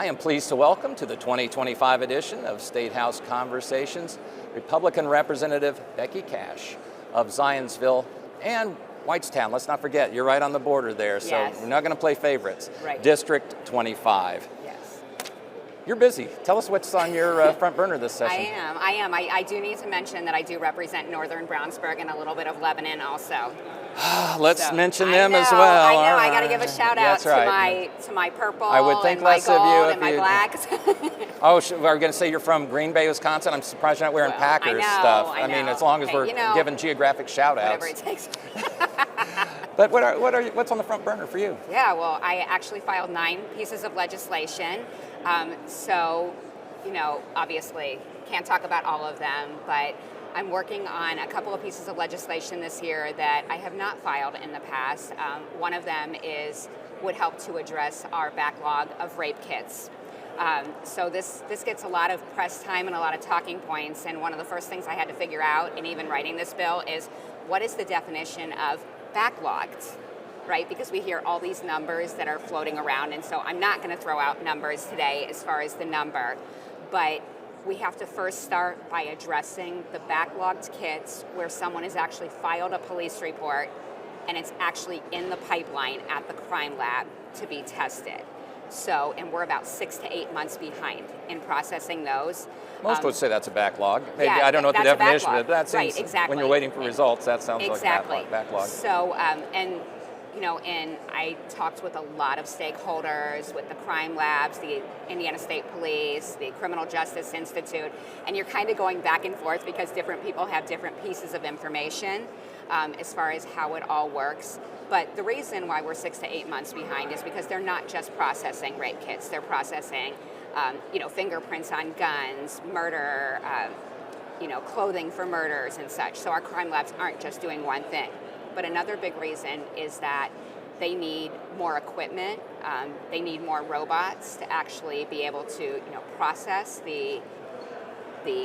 I am pleased to welcome to the 2025 edition of Statehouse Conversations, Republican Representative Becky Cash of Zionsville and Whitestown. Let's not forget, you're right on the border there, so Yes. we're not going to play favorites. Right. District 25. Yes. You're busy. Tell us what's on your front burner this session. I am. I do need to mention that I do represent Northern Brownsburg and a little bit of Lebanon also. Let's mention them as I well. know. All I got to right. give a shout out That's to right. my purple I would think and my less of you gold if and my you- blacks. Oh, we're going to say you're from Green Bay, Wisconsin. I'm surprised you're not wearing Well, Packers I know, stuff. I mean, know. as long as Hey, we're giving geographic shout Whatever outs. it takes. But what's on the front burner for you? Yeah, well, I actually filed 9 pieces of legislation. So, obviously can't talk about all of them, but I'm working on a couple of pieces of legislation this year that I have not filed in the past. One of them would help to address our backlog of rape kits. So this gets a lot of press time and a lot of talking points, and one of the first things I had to figure out in even writing this bill is what is the definition of backlogged, right? Because we hear all these numbers that are floating around, and so I'm not going to throw out numbers today as far as the number, but we have to first start by addressing the backlogged kits where someone has actually filed a police report and it's actually in the pipeline at the crime lab to be tested. So, and we're about 6 to 8 months behind in processing those. Most would say that's a backlog. Maybe, Yeah, I don't know what the that's a definition is, backlog. but that seems, Right, exactly. when you're waiting for results, that sounds Exactly. like a backlog. So, and I talked with a lot of stakeholders, with the crime labs, the Indiana State Police, the Criminal Justice Institute, and you're kind of going back and forth because different people have different pieces of information as far as how it all works. But the reason why we're 6 to 8 months behind is because they're not just processing rape kits, they're processing fingerprints on guns, murder, clothing for murders and such. So our crime labs aren't just doing one thing. But another big reason is that they need more equipment. They need more robots to actually be able to, process the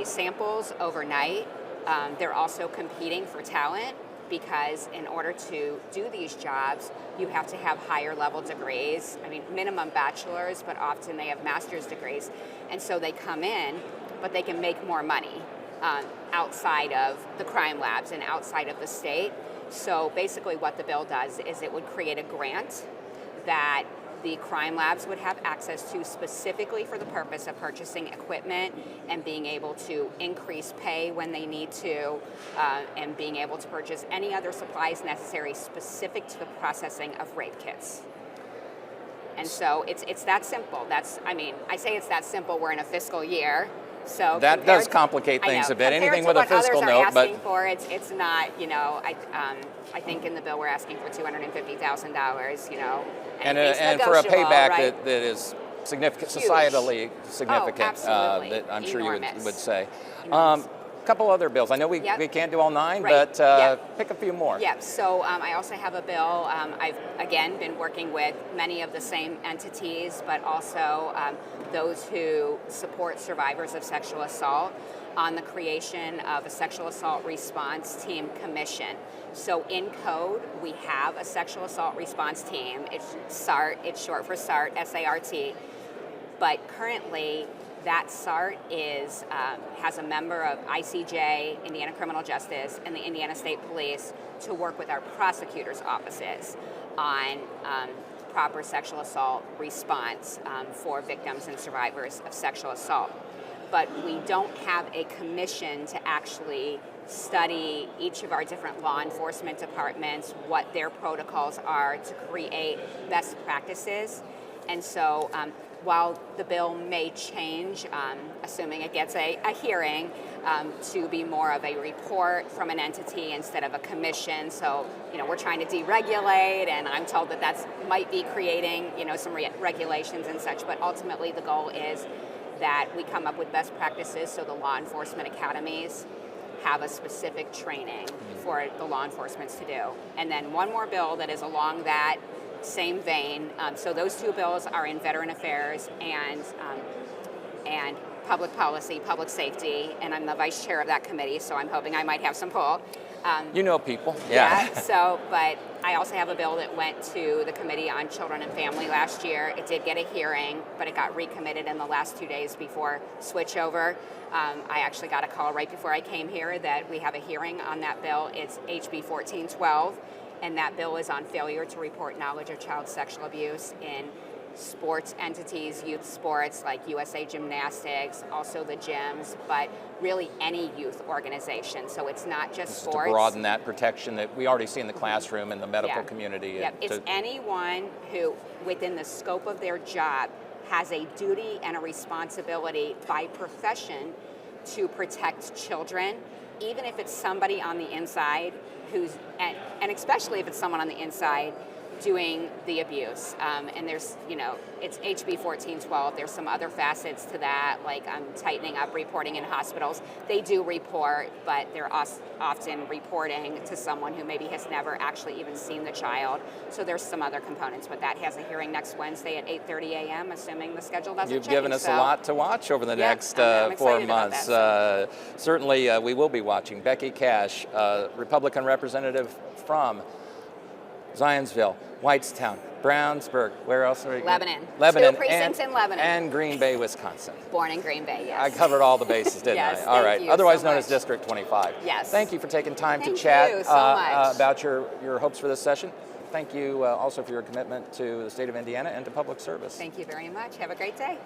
samples overnight. They're also competing for talent because in order to do these jobs, you have to have higher level degrees. I mean, minimum bachelor's, but often they have master's degrees. And so they come in, but they can make more money outside of the crime labs and outside of the state. So basically what the bill does is it would create a grant that the crime labs would have access to specifically for the purpose of purchasing equipment and being able to increase pay when they need to, and being able to purchase any other supplies necessary specific to the processing of rape kits. And so it's that simple. I say it's that simple. We're in a fiscal year. So that does complicate things a bit. Anything with a fiscal note, but asking for it's not. I think in the bill we're asking for $250,000. And for a negotiable, payback right? that is significant, Huge. societally significant. Absolutely. That I'm sure Enormous. you would say. Enormous. Couple other bills. I know we can't do all 9, Right. but Yep. pick a few more. Yeah, so I also have a bill. I've, again, been working with many of the same entities, but also those who support survivors of sexual assault on the creation of a sexual assault response team commission. So in code, we have a sexual assault response team. It's SART, it's short for SART, S-A-R-T. But currently, that SART has a member of ICJ, Indiana Criminal Justice, and the Indiana State Police to work with our prosecutors' offices on proper sexual assault response for victims and survivors of sexual assault. But we don't have a commission to actually study each of our different law enforcement departments, what their protocols are to create best practices. And so while the bill may change, assuming it gets a hearing, to be more of a report from an entity instead of a commission. So, we're trying to deregulate, and I'm told that might be creating, some regulations and such, but ultimately the goal is that we come up with best practices so the law enforcement academies have a specific training for the law enforcement to do. And then one more bill that is along that same vein. So those 2 bills are in Veteran Affairs and Public Policy, Public Safety, and I'm the vice chair of that committee, so I'm hoping I might have some pull. You know people. So, but I also have a bill that went to the Committee on Children and Family last year. It did get a hearing, but it got recommitted in the last 2 days before switchover. I actually got a call right before I came here that we have a hearing on that bill. It's HB 1412, and that bill is on failure to report knowledge of child sexual abuse in sports entities, youth sports like USA Gymnastics, also the gyms, but really any youth organization. So it's not just sports. To broaden that protection that we already see in the classroom and the medical community. Yeah, it's anyone who, within the scope of their job, has a duty and a responsibility by profession to protect children, even if it's somebody on the inside who's, and especially if it's someone on the inside doing the abuse. And there's, it's HB 1412. There's some other facets to that, like tightening up reporting in hospitals. They do report, but they're often reporting to someone who maybe has never actually even seen the child. So there's some other components, but that has a hearing next Wednesday at 8:30 a.m., assuming the schedule doesn't change. You've given us a lot to watch over the next I'm 4 months. That, so. Certainly, we will be watching. Becky Cash, Republican representative from Zionsville, Whitestown, Brownsburg, where else are we? Lebanon. Lebanon. 2 precincts in Lebanon. And Green Bay, Wisconsin. Born in Green Bay, yes. I covered all the bases, didn't yes, I? All right. Thank you Otherwise so known much. as District 25. Yes. Thank you for taking time Thank to chat you so much. about your hopes for this session. Thank you also for your commitment to the state of Indiana and to public service. Thank you very much. Have a great day.